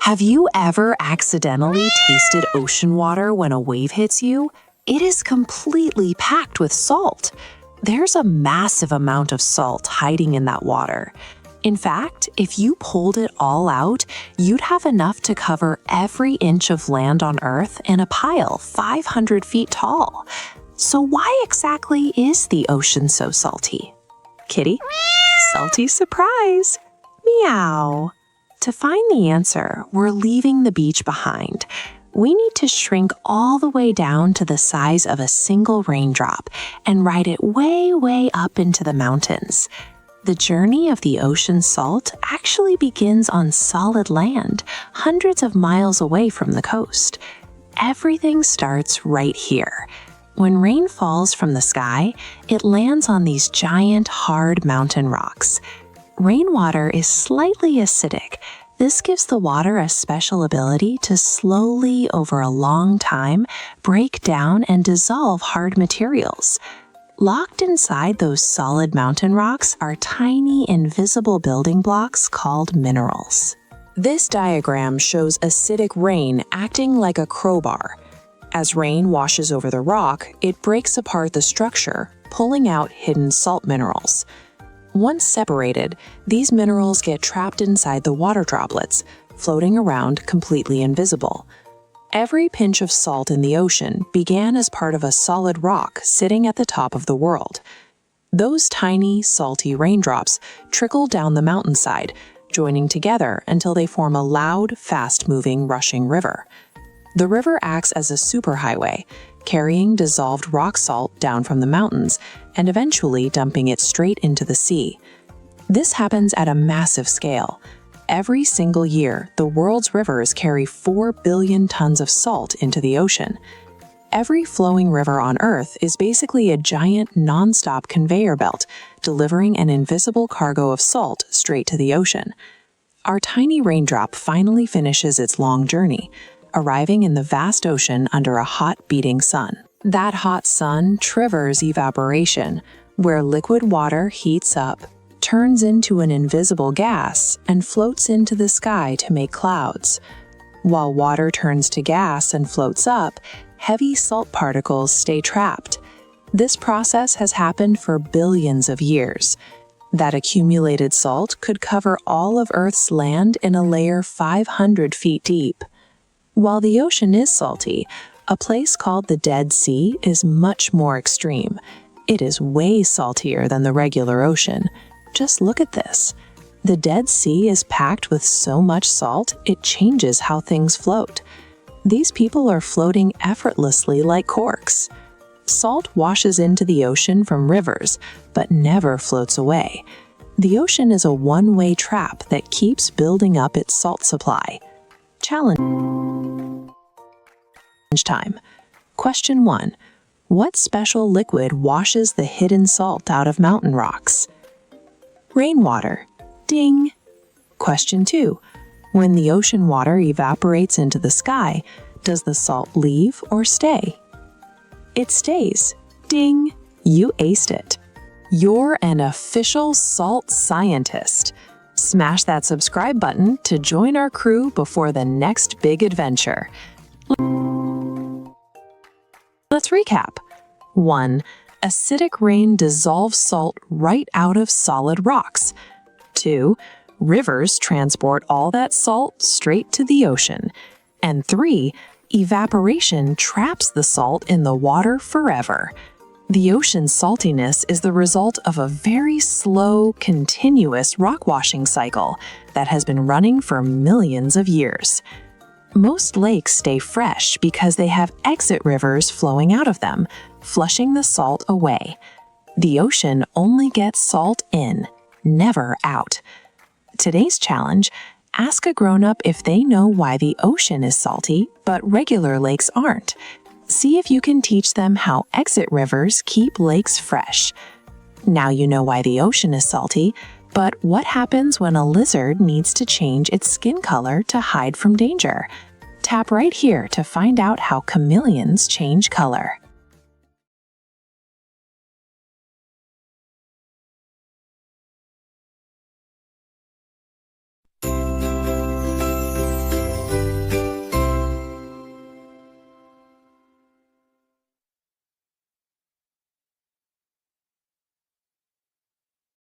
Have you ever accidentally tasted ocean water when a wave hits you? It is completely packed with salt. There's a massive amount of salt hiding in that water. In fact, if you pulled it all out, you'd have enough to cover every inch of land on Earth in a pile 500 feet tall. So why exactly is the ocean so salty? Kitty? Salty surprise! Meow! To find the answer, we're leaving the beach behind. We need to shrink all the way down to the size of a single raindrop and ride it way, way up into the mountains. The journey of the ocean salt actually begins on solid land, hundreds of miles away from the coast. Everything starts right here. When rain falls from the sky, it lands on these giant, hard mountain rocks. Rainwater is slightly acidic. This gives the water a special ability to slowly, over a long time, break down and dissolve hard materials. Locked inside those solid mountain rocks are tiny, invisible building blocks called minerals. This diagram shows acidic rain acting like a crowbar. As rain washes over the rock, it breaks apart the structure, pulling out hidden salt minerals. Once separated, these minerals get trapped inside the water droplets, floating around completely invisible. Every pinch of salt in the ocean began as part of a solid rock sitting at the top of the world. Those tiny, salty raindrops trickle down the mountainside, joining together until they form a loud, fast-moving, rushing river. The river acts as a superhighway, carrying dissolved rock salt down from the mountains and eventually dumping it straight into the sea. This happens at a massive scale. Every single year, the world's rivers carry 4 billion tons of salt into the ocean. Every flowing river on Earth is basically a giant, non-stop conveyor belt, delivering an invisible cargo of salt straight to the ocean. Our tiny raindrop finally finishes its long journey, arriving in the vast ocean under a hot, beating sun. That hot sun triggers evaporation, where liquid water heats up, turns into an invisible gas, and floats into the sky to make clouds. While water turns to gas and floats up, heavy salt particles stay trapped. This process has happened for billions of years. That accumulated salt could cover all of Earth's land in a layer 500 feet deep. While the ocean is salty, a place called the Dead Sea is much more extreme. It is way saltier than the regular ocean. Just look at this. The Dead Sea is packed with so much salt, it changes how things float. These people are floating effortlessly like corks. Salt washes into the ocean from rivers, but never floats away. The ocean is a one-way trap that keeps building up its salt supply. Challenge time. Question 1. What special liquid washes the hidden salt out of mountain rocks? Rainwater. Ding! Question 2. When the ocean water evaporates into the sky, does the salt leave or stay? It stays. Ding! You aced it. You're an official salt scientist. Smash that subscribe button to join our crew before the next big adventure. Let's recap. 1. Acidic rain dissolves salt right out of solid rocks. 2. Rivers transport all that salt straight to the ocean. And 3. Evaporation traps the salt in the water forever. The ocean's saltiness is the result of a very slow, continuous rock washing cycle that has been running for millions of years. Most lakes stay fresh because they have exit rivers flowing out of them, flushing the salt away. The ocean only gets salt in, never out. Today's challenge: ask a grown-up if they know why the ocean is salty, but regular lakes aren't. See if you can teach them how exit rivers keep lakes fresh. Now you know why the ocean is salty, but what happens when a lizard needs to change its skin color to hide from danger? Tap right here to find out how chameleons change color.